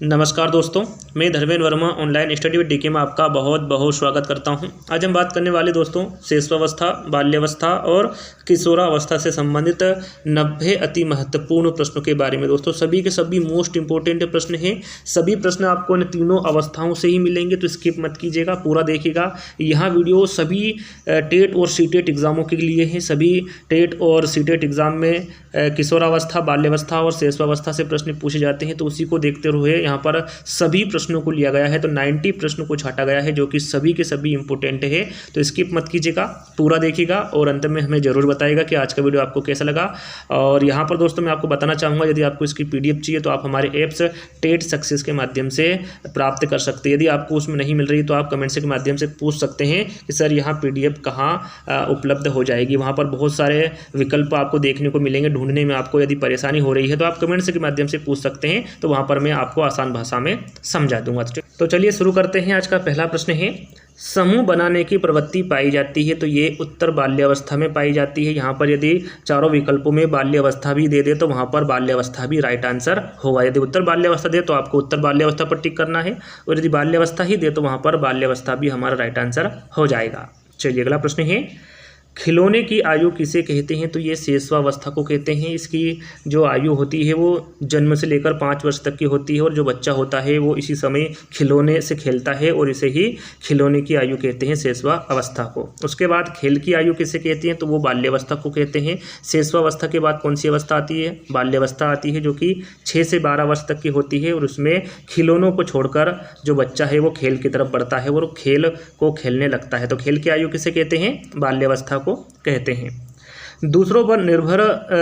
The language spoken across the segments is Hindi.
नमस्कार दोस्तों, मैं Dharmendra Verma online study with DK में आपका बहुत बहुत स्वागत करता हूं। आज हम बात करने वाले दोस्तों शिशुअवस्था, बाल्यावस्था और किशोरावस्था से संबंधित 90 अति महत्वपूर्ण प्रश्नों के बारे में। दोस्तों सभी के सभी मोस्ट इंपॉर्टेंट प्रश्न हैं। सभी प्रश्न आपको इन तीनों अवस्थाओं से ही मिलेंगे, तो स्किप मत कीजिएगा, पूरा देखिएगा। यहाँ वीडियो सभी टेट और सीटेट एग्जामों के लिए है। सभी टेट और सीटेट एग्जाम में किशोरावस्था, बाल्यावस्था और शिशुअवस्था से प्रश्न पूछे जाते हैं, तो उसी को देखते हुए यहाँ पर सभी प्रश्नों को लिया गया है। तो 90 प्रश्नों को छाटा गया है, जो कि सभी के सभी इंपॉर्टेंट है। तो स्किप मत कीजिएगा, पूरा देखिएगा और अंत में हमें जरूर बताइएगा कि आज का वीडियो आपको कैसा लगा। और यहाँ पर दोस्तों मैं आपको बताना चाहूँगा, यदि आपको इसकी PDF चाहिए तो आप हमारे ऐप्स टेट सक्सेस के माध्यम से प्राप्त कर सकते हैं। यदि आपको उसमें नहीं मिल रही तो आप कमेंट्स के माध्यम से पूछ सकते हैं कि सर यहाँ PDF कहाँ उपलब्ध हो जाएगी। वहाँ पर बहुत सारे विकल्प आपको देखने को मिलेंगे। ढूंढने में आपको यदि परेशानी हो रही है तो आप कमेंट्स के माध्यम से पूछ सकते हैं, तो वहाँ पर मैं आपको आसान भाषा में समझा दूंगा। तो चलिए शुरू करते हैं। आज का पहला प्रश्न है, समूह बनाने की प्रवृत्ति पाई जाती है, तो ये उत्तर बाल्यावस्था में पाई जाती है। यहाँ पर यदि चारों विकल्पों में बाल्यावस्था भी दे दे तो वहाँ पर बाल्यावस्था भी राइट आंसर होगा। यदि उत्तर बाल्यावस्था दे तो आपको उत्तर बाल्यावस्था पर टिक करना है, और यदि बाल्यावस्था ही दे तो वहाँ पर बाल्यावस्था भी हमारा राइट आंसर हो जाएगा। चलिए अगला प्रश्न है, खिलौने की आयु किसे कहते हैं, तो ये शिशुअवस्था को कहते हैं। इसकी जो आयु होती है वो जन्म से लेकर 5 वर्ष तक की होती है, और जो बच्चा होता है वो इसी समय खिलौने से खेलता है, और इसे ही खिलौने की आयु कहते हैं, शिशुअवस्था को। उसके बाद खेल की आयु किसे कहते हैं, तो वो बाल्यावस्था को कहते हैं। शिशुअवस्था के बाद कौन सी अवस्था आती है, बाल्यावस्था आती है, जो कि 6 से 12 वर्ष तक की होती है, और उसमें खिलौनों को छोड़कर जो बच्चा है वो खेल की तरफ बढ़ता है और खेल को खेलने लगता है। तो खेल की आयु किसे कहते हैं, बाल्यावस्था को कहते हैं। दूसरों पर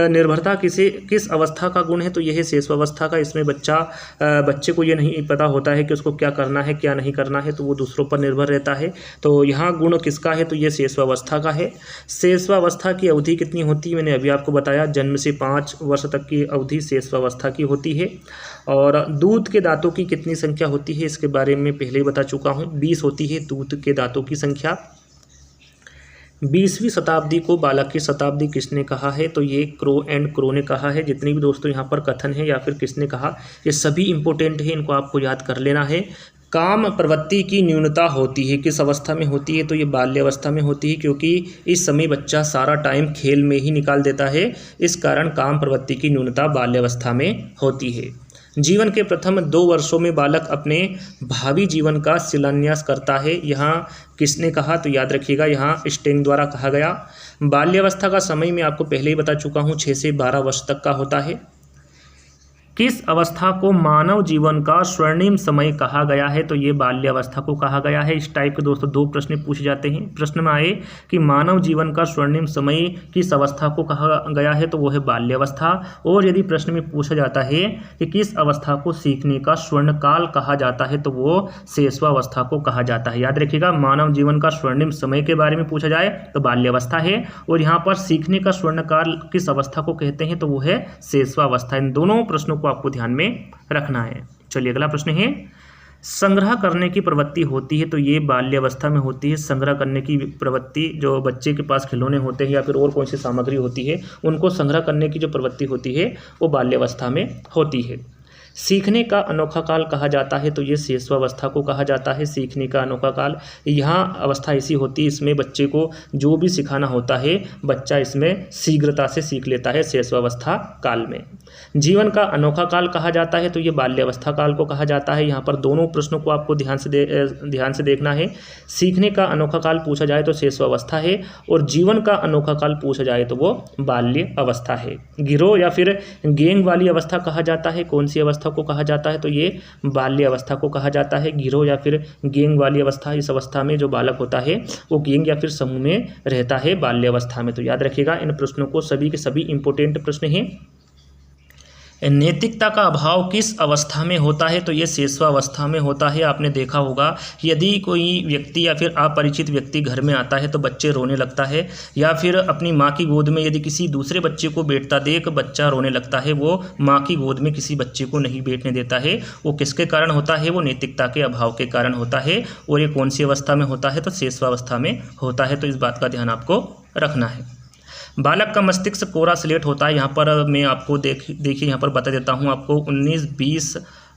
निर्भरता किस अवस्था का गुण है, तो यह है शिशुअवस्था का। इसमें बच्चे को ये नहीं पता होता है कि उसको क्या करना है क्या नहीं करना है, तो वो दूसरों पर निर्भर रहता है। तो यहाँ गुण किसका है, तो ये शिशुअवस्था का है। शिशुअवस्था की अवधि कितनी होती है, मैंने अभी आपको बताया, जन्म से 5 वर्ष तक की अवधि शिशुअवस्था की होती है। और दूध के दांतों की कितनी संख्या होती है, इसके बारे में पहले ही बता चुका हूँ, 20 होती है दूध के दांतों की संख्या। 20वीं शताब्दी को बालक की शताब्दी किसने कहा है, तो ये क्रो ने कहा है। जितने भी दोस्तों यहाँ पर कथन है या फिर किसने कहा, ये सभी इंपॉर्टेंट है, इनको आपको याद कर लेना है। काम प्रवृत्ति की न्यूनता होती है किस अवस्था में होती है, तो ये बाल्यावस्था में होती है, क्योंकि इस समय बच्चा सारा टाइम खेल में ही निकाल देता है। इस कारण काम प्रवृत्ति की न्यूनता बाल्यावस्था में होती है। जीवन के प्रथम 2 वर्षों में बालक अपने भावी जीवन का शिलान्यास करता है। यहाँ किसने कहा, तो याद रखिएगा यहाँ स्टेन द्वारा कहा गया। बाल्यावस्था का समय मैं आपको पहले ही बता चुका हूँ, 6 से 12 वर्ष तक का होता है। किस अवस्था को मानव जीवन का स्वर्णिम समय कहा गया है, तो ये बाल्यावस्था को कहा गया है। इस टाइप के दोस्तों 2 प्रश्न पूछे जाते हैं। प्रश्न में आए कि मानव जीवन का स्वर्णिम समय किस अवस्था को कहा गया है, तो वो है बाल्यावस्था। और यदि प्रश्न में पूछा जाता है कि किस अवस्था को सीखने का स्वर्णकाल कहा जाता है, तो वो शिशुअवस्था को कहा जाता है। याद रखिएगा, मानव जीवन का स्वर्णिम समय के बारे में पूछा जाए तो बाल्यावस्था है, और यहाँ पर सीखने का स्वर्णकाल किस अवस्था को कहते हैं, तो वो है शिशुअवस्था। इन दोनों प्रश्नों आपको ध्यान में रखना है। चलिए अगला प्रश्न है, संग्रह करने की प्रवृत्ति होती है, तो ये बाल्यावस्था में होती है। संग्रह करने की प्रवृत्ति, जो बच्चे के पास खिलौने होते हैं या फिर और कौन सी सामग्री होती है, उनको संग्रह करने की जो प्रवृत्ति होती है वो बाल्यावस्था में होती है। सीखने का अनोखा काल कहा जाता है, तो ये शिशुअवस्था को कहा जाता है। सीखने का अनोखा काल, यहाँ अवस्था ऐसी होती है, इसमें बच्चे को जो भी सिखाना होता है बच्चा इसमें शीघ्रता से सीख लेता है शिशुअवस्था काल में। जीवन का अनोखा काल कहा जाता है, तो ये बाल्यावस्था काल को कहा जाता है। यहाँ पर दोनों प्रश्नों को आपको ध्यान से देखना है। सीखने का अनोखा काल पूछा जाए तो शिशुअवस्था है, और जीवन का अनोखा काल पूछा जाए तो वो बाल्य अवस्था है। गिरोह या फिर गैंग वाली अवस्था कहा जाता है, कौन सी अवस्था को कहा जाता है, तो ये बाल्य अवस्था को कहा जाता है। गिरोह या फिर गैंग वाली अवस्था, इस अवस्था में जो बालक होता है वो गैंग या फिर समूह में रहता है बाल्य अवस्था में। तो याद रखिएगा, इन प्रश्नों को सभी के सभी इंपॉर्टेंट प्रश्न हैं। नैतिकता का अभाव किस अवस्था में होता है, तो ये शिशुअवस्था में होता है। आपने देखा होगा कि यदि कोई व्यक्ति या फिर अपरिचित व्यक्ति घर में आता है तो बच्चे रोने लगता है, या फिर अपनी माँ की गोद में यदि किसी दूसरे बच्चे को बैठता देख बच्चा रोने लगता है, वो माँ की गोद में किसी बच्चे को नहीं बैठने देता है। वो किसके कारण होता है, वो नैतिकता के अभाव के कारण होता है। और ये कौन सी अवस्था में होता है, तो शिशुअवस्था में होता है। तो इस बात का ध्यान आपको रखना है। बालक का मस्तिष्क कोरा स्लेट होता है। यहाँ पर मैं आपको देखिए यहाँ पर बता देता हूँ आपको 19, 20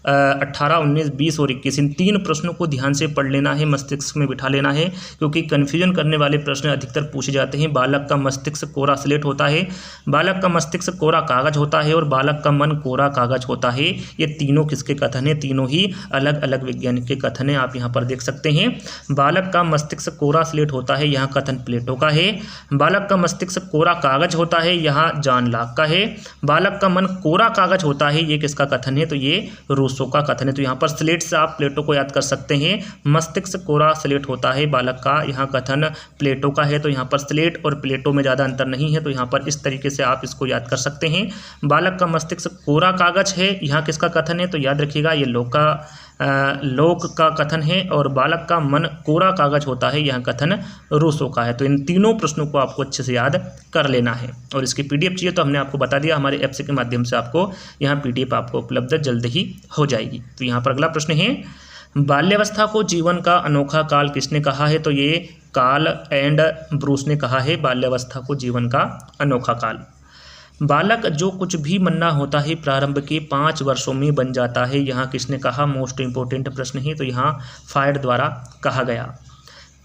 18, 19, 20 और 21 इन 3 प्रश्नों को ध्यान से पढ़ लेना है, मस्तिष्क में बिठा लेना है, क्योंकि कन्फ्यूजन करने वाले प्रश्न अधिकतर पूछे जाते हैं। बालक का मस्तिष्क कोरा स्लेट होता है, बालक का मस्तिष्क कोरा कागज होता है और बालक का मन कोरा कागज होता है। ये तीनों किसके कथन है? तीनों ही अलग अलग वैज्ञानिक के कथन है। आप यहाँ पर देख सकते हैं, बालक का मस्तिष्क कोरा स्लेट होता है, यहाँ कथन प्लेटो का है। बालक का मस्तिष्क कोरा कागज होता है, यहाँ जॉन लॉक का है। बालक का मन कोरा कागज होता है, ये किसका कथन है? तो ये रूसो का कथन है। तो यहाँ पर स्लेट से आप प्लेटो को याद कर सकते हैं। मस्तिष्क कोरा स्लेट होता है बालक का, यहाँ कथन प्लेटो का है। तो यहाँ पर स्लेट और प्लेटो में ज़्यादा अंतर नहीं है, तो यहाँ पर इस तरीके से आप इसको याद कर सकते हैं। बालक का मस्तिष्क कोरा कागज है, यहाँ किसका कथन है? तो याद रखिएगा ये लोक का कथन है। और बालक का मन कोरा कागज होता है, यह कथन रूसो का है। तो इन तीनों प्रश्नों को आपको अच्छे से याद कर लेना है। और इसकी पीडीएफ चाहिए तो हमने आपको बता दिया, हमारे ऐप्स के माध्यम से आपको यहाँ पीडीएफ आपको उपलब्ध जल्द ही हो जाएगी। तो यहाँ पर अगला प्रश्न है, बाल्यावस्था को जीवन का अनोखा काल किसने कहा है? तो ये कार्ल एंड ब्रूस ने कहा है बाल्यावस्था को जीवन का अनोखा काल। बालक जो कुछ भी बनना होता है प्रारंभ के 5 वर्षों में बन जाता है, यहाँ किसने कहा? मोस्ट इंपॉर्टेंट प्रश्न है, तो यहाँ फ्रायड द्वारा कहा गया।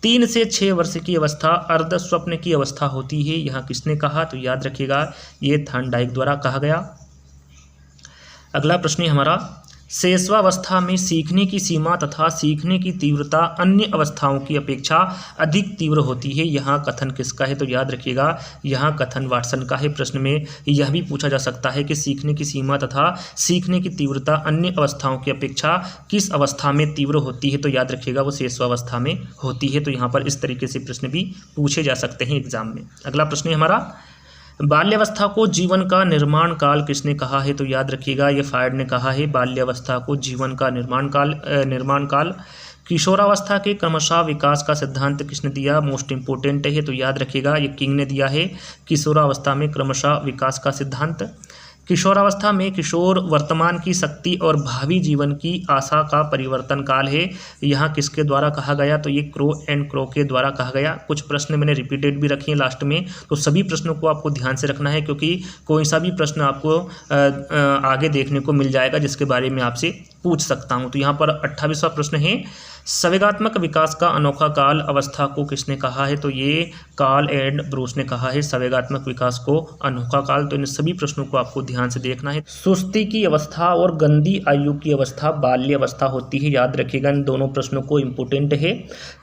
3 से 6 वर्ष की अवस्था अर्ध स्वप्न की अवस्था होती है, यहाँ किसने कहा? तो याद रखिएगा ये थॉर्नडाइक द्वारा कहा गया। अगला प्रश्न है हमारा, शैशवावस्था में सीखने की सीमा तथा सीखने की तीव्रता अन्य अवस्थाओं की अपेक्षा अधिक तीव्र होती है, यहाँ कथन किसका है? तो याद रखिएगा यहाँ कथन वाटसन का है। प्रश्न में यह भी पूछा जा सकता है कि सीखने की सीमा तथा सीखने की तीव्रता अन्य अवस्थाओं की अपेक्षा किस अवस्था में तीव्र होती है? तो याद रखिएगा वो शैशवावस्था में होती है। तो यहाँ पर इस तरीके से प्रश्न भी पूछे जा सकते हैं एग्जाम में। अगला प्रश्न है हमारा, बाल्यावस्था को जीवन का निर्माण काल किसने कहा है? तो याद रखिएगा ये फ्रायड ने कहा है बाल्यावस्था को जीवन का निर्माण काल। किशोरावस्था के क्रमशः विकास का सिद्धांत किसने दिया? मोस्ट इंपोर्टेंट है, तो याद रखिएगा ये किंग ने दिया है किशोरावस्था में क्रमशः विकास का सिद्धांत। किशोरावस्था में किशोर वर्तमान की शक्ति और भावी जीवन की आशा का परिवर्तन काल है, यहाँ किसके द्वारा कहा गया? तो ये क्रो एंड क्रो के द्वारा कहा गया। कुछ प्रश्न मैंने रिपीटेड भी रखे हैं लास्ट में, तो सभी प्रश्नों को आपको ध्यान से रखना है, क्योंकि कोई सा भी प्रश्न आपको आगे देखने को मिल जाएगा जिसके बारे में आपसे पूछ सकता हूँ। तो यहाँ पर 28वां प्रश्न है, संवेगात्मक विकास का अनोखा काल अवस्था को किसने कहा है? तो ये कार्ल एंड ब्रूस ने कहा है संवेगात्मक विकास को अनोखा काल। तो इन सभी प्रश्नों को आपको ध्यान से देखना है। सुस्ती की अवस्था और गंदी आयु की अवस्था बाल्य अवस्था होती है, याद रखिएगा इन दोनों प्रश्नों को इंपोर्टेंट है।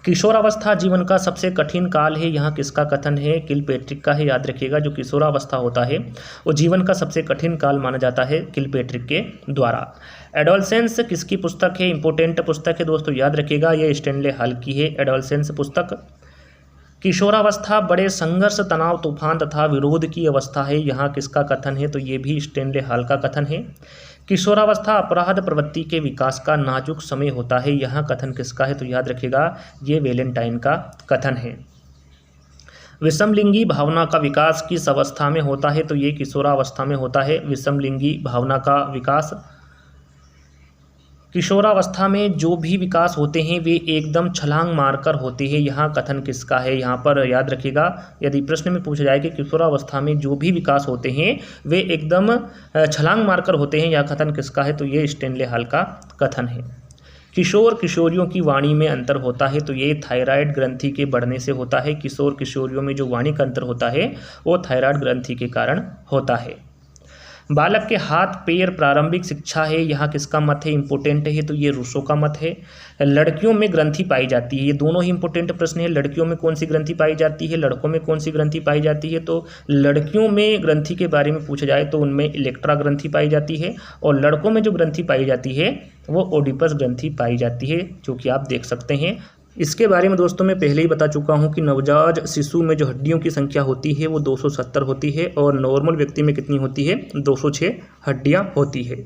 किशोरावस्था जीवन का सबसे कठिन काल है, यहाँ किसका कथन है? किलपेट्रिक का है। याद रखिएगा जो किशोरावस्था होता है वो जीवन का सबसे कठिन काल माना जाता है किलपेट्रिक के द्वारा। एडोलसेंस किसकी पुस्तक है? इंपोर्टेंट पुस्तक है दोस्तों, याद रखिएगा ये स्टैनले हॉल की है एडोलसेंस पुस्तक। किशोरावस्था बड़े संघर्ष, तनाव, तूफान तथा विरोध की अवस्था है, यहाँ किसका कथन है? तो ये भी स्टैनले हॉल का कथन है। किशोरावस्था अपराध प्रवृत्ति के विकास का नाजुक समय होता है, यहाँ कथन किसका है? तो याद रखिएगा ये वैलेंटाइन का कथन है। विषमलिंगी भावना का विकास किस अवस्था में होता है? तो ये किशोरावस्था में होता है विषमलिंगी भावना का विकास। किशोरावस्था में जो भी विकास होते हैं वे एकदम छलांग मारकर होते हैं, यहाँ कथन किसका है? यहाँ पर याद रखिएगा यदि प्रश्न में पूछा जाए कि किशोरावस्था में जो भी विकास होते हैं वे एकदम छलांग मारकर होते हैं, यह कथन किसका है? तो ये स्टैनले हॉल का कथन है। किशोर किशोरियों की वाणी में अंतर होता है, तो ये थायराइड ग्रंथि के बढ़ने से होता है। किशोर किशोरियों में जो वाणी का अंतर होता है वो थायराइड ग्रंथि के कारण होता है। बालक के हाथ पैर प्रारंभिक शिक्षा है, यहाँ किसका मत है? इंपोर्टेंट है, तो ये रूसो का मत है। लड़कियों में ग्रंथि पाई जाती है, ये दोनों ही इंपोर्टेंट प्रश्न है। लड़कियों में कौन सी ग्रंथि पाई जाती है, लड़कों में कौन सी ग्रंथि पाई जाती है? तो लड़कियों में ग्रंथि के बारे में पूछा जाए तो उनमें इलेक्ट्रा ग्रंथि पाई जाती है, और लड़कों में जो ग्रंथि पाई जाती है वो ओडिपस ग्रंथि पाई जाती है, जो कि आप देख सकते हैं। इसके बारे में दोस्तों मैं पहले ही बता चुका हूं कि नवजात शिशु में जो हड्डियों की संख्या होती है वो 270 होती है, और नॉर्मल व्यक्ति में कितनी होती है? 206 हड्डियां होती है।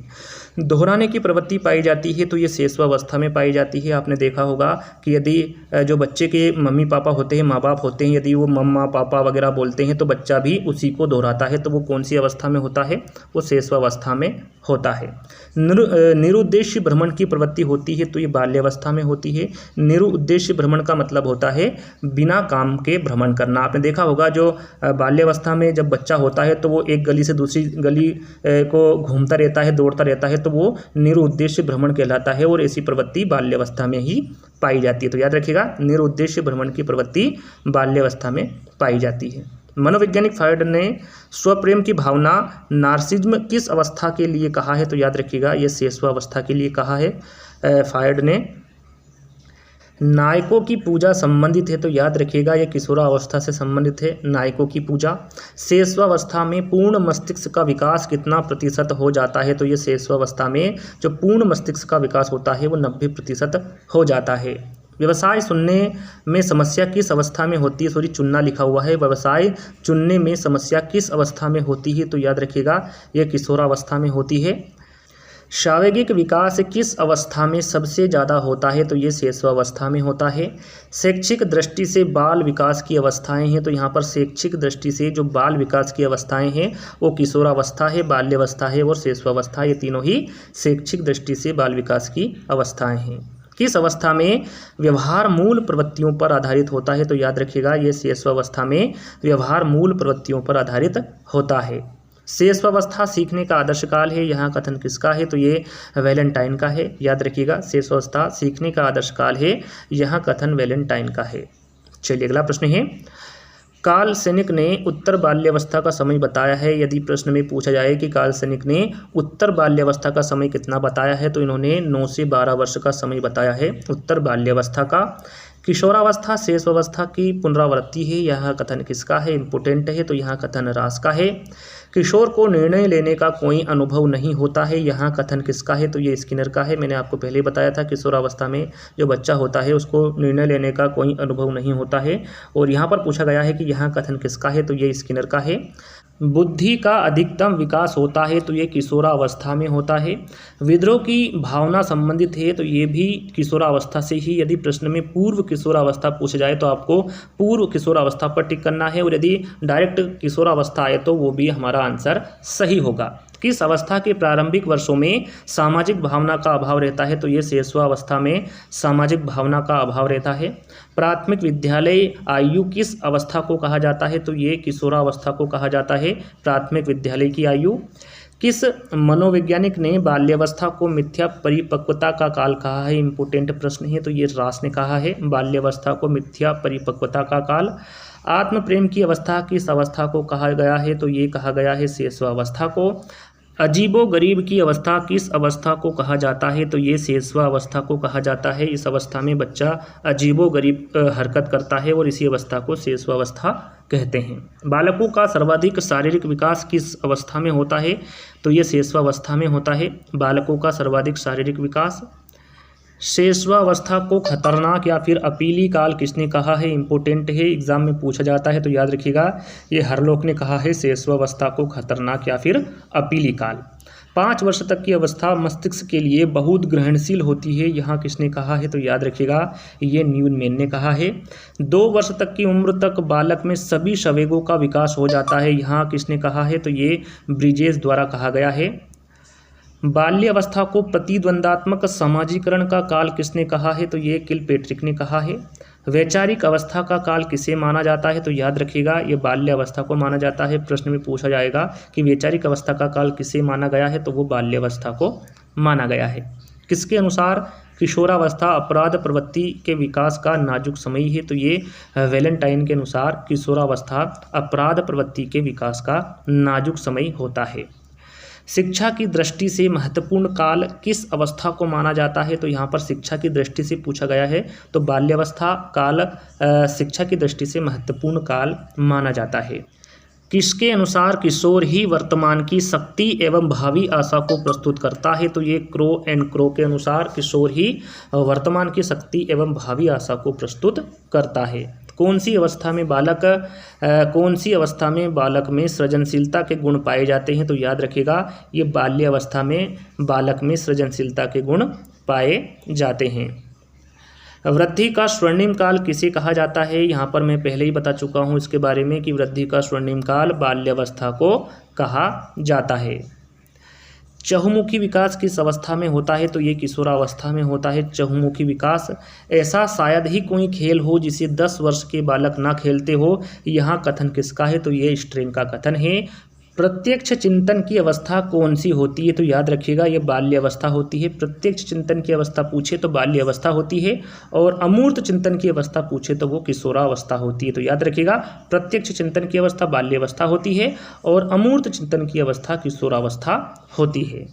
दोहराने की प्रवृत्ति पाई जाती है, तो ये शैशवावस्था में पाई जाती है। आपने देखा होगा कि यदि जो बच्चे के मम्मी पापा होते हैं, माँ बाप होते हैं, यदि वो मम्मा पापा वगैरह बोलते हैं तो बच्चा भी उसी को दोहराता है, तो वो कौन सी अवस्था में होता है? वो शैशवावस्था में होता है। निरुद्देश्य भ्रमण की प्रवृत्ति होती है, तो ये बाल्यावस्था में होती है। निरुद्देश्य निरुद्देश्य भ्रमण का मतलब होता है बिना काम के भ्रमण करना। आपने देखा होगा जो बाल्यावस्था में जब बच्चा होता है तो वो एक गली से दूसरी गली को घूमता रहता है, दौड़ता रहता है, तो वो निरुद्देश्य भ्रमण कहलाता है और ऐसी प्रवृत्ति बाल्यावस्था में ही पाई जाती है। तो याद रखिएगा, निरुद्देश्य भ्रमण की प्रवृत्ति बाल्यावस्था में पाई जाती है। मनोवैज्ञानिक फ्रायड ने स्वप्रेम की भावना नार्सिज्म किस अवस्था के लिए कहा है? तो याद रखिएगा, ये सेस्वावस्था के लिए कहा है फ्रायड ने। नायकों की पूजा संबंधित है, तो याद रखिएगा ये किशोरावस्था से संबंधित है, नायकों की पूजा। सेस्वावस्था में पूर्ण मस्तिष्क का विकास कितना प्रतिशत हो जाता है? तो ये सेस्वावस्था में जो पूर्ण मस्तिष्क का विकास होता है वो 90% हो जाता है। व्यवसाय चुनने में समस्या किस अवस्था में होती है? सॉरी, चुनना लिखा हुआ है। व्यवसाय चुनने में समस्या किस अवस्था में होती है? तो याद रखिएगा यह किशोरावस्था में होती है। शारीरिक विकास किस अवस्था में सबसे ज़्यादा होता है? तो ये सेस्वावस्था में होता है। शैक्षिक दृष्टि से बाल विकास की अवस्थाएं हैं, तो यहाँ पर शैक्षिक दृष्टि से जो बाल विकास की अवस्थाएं हैं वो किशोरावस्था है, बाल्यावस्था है और सेस्वावस्था, ये तीनों ही शैक्षिक दृष्टि से बाल विकास की अवस्थाएं हैं। किस अवस्था में व्यवहार मूल प्रवृत्तियों पर आधारित होता है? तो याद रखिएगा ये सेस्वावस्था में व्यवहार मूल प्रवृत्तियों पर आधारित होता है। सेस्वावस्था सीखने का आदर्श काल है, यहाँ कथन किसका है? तो ये वैलेंटाइन का है। याद रखिएगा, सेस्वावस्था सीखने का आदर्श काल है, यहाँ कथन वैलेंटाइन का है। चलिए अगला प्रश्न है, कार्ल सेनिक ने उत्तर बाल्यावस्था का समय बताया है। यदि प्रश्न में पूछा जाए कि कार्ल सेनिक ने उत्तर बाल्यावस्था का समय कितना बताया है, तो इन्होंने 9 से 12 वर्ष का समय बताया है उत्तर बाल्यावस्था का। किशोरावस्था सेस्वावस्था की पुनरावृत्ति है, यह कथन किसका है? इम्पोर्टेंट है, तो यहाँ कथन रास का है। किशोर को निर्णय लेने का कोई अनुभव नहीं होता है, यहाँ कथन किसका है? तो ये स्किनर का है। मैंने आपको पहले बताया था किशोरावस्था में जो बच्चा होता है उसको निर्णय लेने का कोई अनुभव नहीं होता है, और यहाँ पर पूछा गया है कि यहाँ कथन किसका है? तो ये स्किनर का है। बुद्धि का अधिकतम विकास होता है, तो ये किशोरावस्था में होता है। विद्रोह की भावना संबंधित है, तो ये भी किशोरावस्था से ही। यदि प्रश्न में पूर्व किशोरावस्था पूछा जाए तो आपको पूर्व किशोरावस्था पर टिक करना है, और यदि डायरेक्ट किशोरावस्था आए तो वो भी हमारा आंसर सही होगा। किस अवस्था के प्रारंभिक वर्षों में सामाजिक भावना का अभाव रहता है? तो ये सेस्वावस्था में सामाजिक भावना का अभाव रहता है। प्राथमिक विद्यालय आयु किस अवस्था को कहा जाता है? तो ये किशोरावस्था को कहा जाता है, प्राथमिक विद्यालय की आयु। किस मनोवैज्ञानिक ने बाल्यावस्था को मिथ्या परिपक्वता का काल कहा है? इंपोर्टेंट प्रश्न है, तो ये रास ने कहा है बाल्यावस्था को मिथ्या परिपक्वता का काल। आत्म प्रेम की अवस्था किस अवस्था को कहा गया है? तो ये कहा गया है सेस्वावस्था को। अजीबो गरीब की अवस्था किस अवस्था को कहा जाता है? तो ये सेस्वावस्था को कहा जाता है। इस अवस्था में बच्चा अजीबो गरीब हरकत करता है और इसी अवस्था को सेस्वावस्था कहते हैं। बालकों का सर्वाधिक शारीरिक विकास किस अवस्था में होता है? तो ये सेस्वावस्था में होता है, बालकों का सर्वाधिक शारीरिक विकास। सेस्वावस्था को खतरनाक या फिर अपीली काल किसने कहा है? इंपोर्टेंट है, एग्जाम में पूछा जाता है, तो याद रखिएगा ये हरलोक ने कहा है सेस्वावस्था को खतरनाक या फिर अपीली काल। 5 वर्ष तक की अवस्था मस्तिष्क के लिए बहुत ग्रहणशील होती है, यहाँ किसने कहा है? तो याद रखिएगा ये न्यूनमैन ने कहा है। 2 वर्ष तक की उम्र तक बालक में सभी संवेगों का विकास हो जाता है, यहाँ किसने कहा है? तो ये ब्रिजेस द्वारा कहा गया है। बाल्यावस्था को प्रतिद्वंदात्मक समाजीकरण का काल किसने कहा है? तो ये किलपेट्रिक ने कहा है। वैचारिक अवस्था का काल किसे माना जाता है? तो याद रखिएगा ये बाल्यावस्था को माना जाता है। प्रश्न में पूछा जाएगा कि वैचारिक अवस्था का काल किसे माना गया है, तो वो बाल्यावस्था को माना गया है। किसके अनुसार किशोरावस्था अपराध प्रवृत्ति के विकास का नाजुक समय है? तो ये वैलेंटाइन के अनुसार किशोरावस्था अपराध प्रवृत्ति के विकास का नाजुक समय होता है। शिक्षा की दृष्टि से महत्वपूर्ण काल किस अवस्था को माना जाता है? तो यहाँ पर शिक्षा की दृष्टि से पूछा गया है, तो बाल्यावस्था काल शिक्षा की दृष्टि से महत्वपूर्ण काल माना जाता है। किसके अनुसार किशोर ही वर्तमान की शक्ति एवं भावी आशा को प्रस्तुत करता है? तो ये क्रो एंड क्रो के अनुसार किशोर ही वर्तमान की शक्ति एवं भावी आशा को प्रस्तुत करता है। कौन सी अवस्था में बालक में सृजनशीलता के गुण पाए जाते हैं? तो याद रखिएगा ये बाल्यावस्था में बालक में सृजनशीलता के गुण पाए जाते हैं। वृद्धि का स्वर्णिम काल किसे कहा जाता है? यहाँ पर मैं पहले ही बता चुका हूँ इसके बारे में कि वृद्धि का स्वर्णिम काल बाल्यावस्था को कहा जाता है। चहुमुखी विकास किस अवस्था में होता है? तो ये किशोरावस्था में होता है चहुमुखी विकास। ऐसा शायद ही कोई खेल हो जिसे 10 वर्ष के बालक ना खेलते हो। यहाँ कथन किसका है? तो ये स्ट्रिंग का कथन है। प्रत्यक्ष चिंतन की अवस्था कौन सी होती है? तो याद रखिएगा ये बाल्य अवस्था होती है। प्रत्यक्ष चिंतन की अवस्था पूछे तो बाल्य अवस्था होती है, और अमूर्त चिंतन की अवस्था पूछे तो वो किशोरावस्था होती है। तो याद रखिएगा प्रत्यक्ष चिंतन की अवस्था बाल्य अवस्था होती है और अमूर्त चिंतन की अवस्था किशोरावस्था होती है।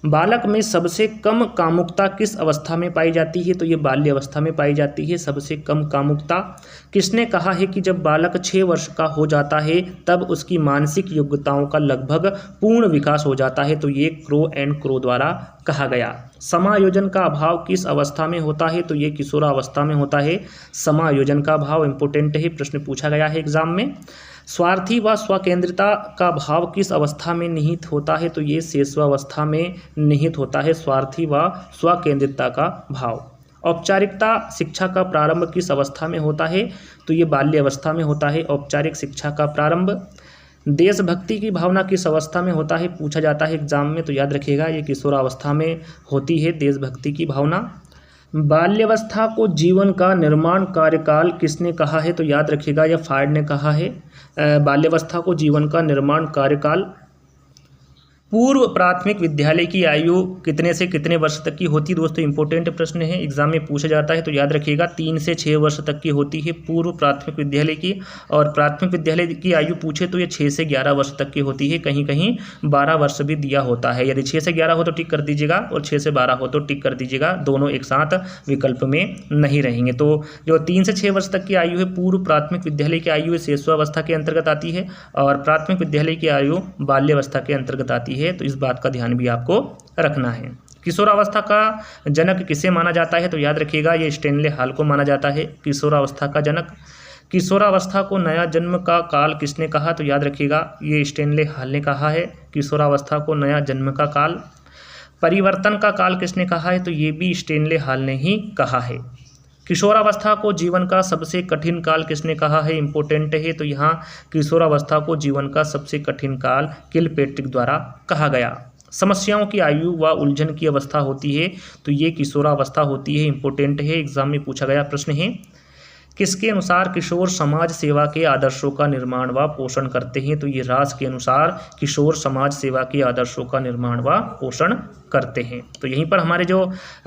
बालक में सबसे कम कामुकता किस अवस्था में पाई जाती है? तो ये बाल्य अवस्था में पाई जाती है सबसे कम कामुकता। किसने कहा है कि जब बालक 6 वर्ष का हो जाता है तब उसकी मानसिक योग्यताओं का लगभग पूर्ण विकास हो जाता है? तो ये क्रो एंड क्रो द्वारा कहा गया। समायोजन का अभाव किस अवस्था में होता है? तो ये किशोरावस्था में होता है। समायोजन का अभाव इंपॉर्टेंट है, प्रश्न पूछा गया है एग्जाम में। स्वार्थी व स्वकेंद्रिता का भाव किस अवस्था में निहित होता है? तो ये शेषवावस्था में निहित होता है स्वार्थी व स्वकेंद्रिता का भाव। औपचारिकता शिक्षा का प्रारंभ किस अवस्था में होता है? तो ये बाल्य अवस्था में होता है औपचारिक शिक्षा का प्रारंभ। देशभक्ति की भावना किस अवस्था में होता है? पूछा जाता है एग्जाम में, तो याद रखिएगा ये किशोरावस्था में होती है देशभक्ति की भावना। बाल्यावस्था को जीवन का निर्माण कार्यकाल किसने कहा है? तो याद रखिएगा यह फ्रायड ने कहा है। बाल्यावस्था को जीवन का निर्माण कार्यकाल। पूर्व प्राथमिक विद्यालय की आयु कितने से कितने वर्ष तक की होती है? दोस्तों इंपॉर्टेंट प्रश्न है, एग्जाम में पूछा जाता है। तो याद रखिएगा 3 से 6 वर्ष तक की होती है पूर्व प्राथमिक विद्यालय की, और प्राथमिक विद्यालय की आयु पूछे तो ये 6 से 11 वर्ष तक की होती है। कहीं कहीं 12 वर्ष भी दिया होता है। यदि 6 से 11 हो तो टिक कर दीजिएगा, और 6 से 12 हो तो टिक कर दीजिएगा, दोनों एक साथ विकल्प में नहीं रहेंगे। तो जो 3 से 6 वर्ष तक की आयु है पूर्व प्राथमिक विद्यालय की आयु शेषवावस्था के अंतर्गत आती है, और प्राथमिक विद्यालय की आयु बाल्यावस्था के अंतर्गत आती है। तो इस बात का ध्यान भी आपको रखना है। किशोरावस्था का जनक किसे माना जाता है? तो याद रखिएगा ये स्टेनले हॉल को माना जाता है किशोरावस्था का जनक। किशोरावस्था को नया जन्म का काल किसने कहा? तो याद रखिएगा ये स्टेनले हॉल ने कहा है किशोरावस्था को नया जन्म का काल। परिवर्तन का काल किसने कहा है? तो ये भी स्टेनले हॉल ने ही कहा है। किशोरावस्था को जीवन का सबसे कठिन काल किसने कहा है? इंपॉर्टेंट है। तो यहाँ किशोरावस्था को जीवन का सबसे कठिन काल किलपेट्रिक द्वारा कहा गया। समस्याओं की आयु व उलझन की अवस्था होती है, तो ये किशोरावस्था होती है, इंपॉर्टेंट है, एग्जाम में पूछा गया प्रश्न है। किसके अनुसार किशोर समाज सेवा के आदर्शों का निर्माण व पोषण करते हैं? तो ये रास के अनुसार किशोर समाज सेवा के आदर्शों का निर्माण व पोषण करते हैं। तो यहीं पर हमारे जो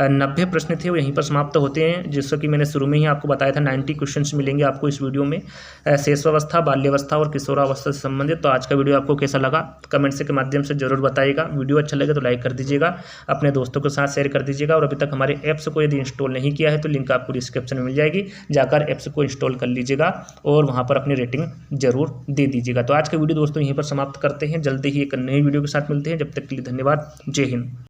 90 प्रश्न थे वो यहीं पर समाप्त होते हैं, जिससे कि मैंने शुरू में ही आपको बताया था 90 क्वेश्चंस मिलेंगे आपको इस वीडियो में शेषावस्था, बाल्यावस्था और किशोरावस्था से संबंधित। तो आज का वीडियो आपको कैसा लगा कमेंट से के माध्यम से जरूर बताइएगा। वीडियो अच्छा लगे तो लाइक कर दीजिएगा, अपने दोस्तों के साथ शेयर कर दीजिएगा, और अभी तक हमारे ऐप्स को यदि इंस्टॉल नहीं किया है तो लिंक आपको डिस्क्रिप्शन में मिल जाएगी, जाकर ऐप्स को इंस्टॉल कर लीजिएगा और वहाँ पर अपनी रेटिंग जरूर दे दीजिएगा। तो आज का वीडियो दोस्तों यहीं पर समाप्त करते हैं, जल्दी ही एक नई वीडियो के साथ मिलते हैं। जब तक के लिए धन्यवाद, जय हिंद।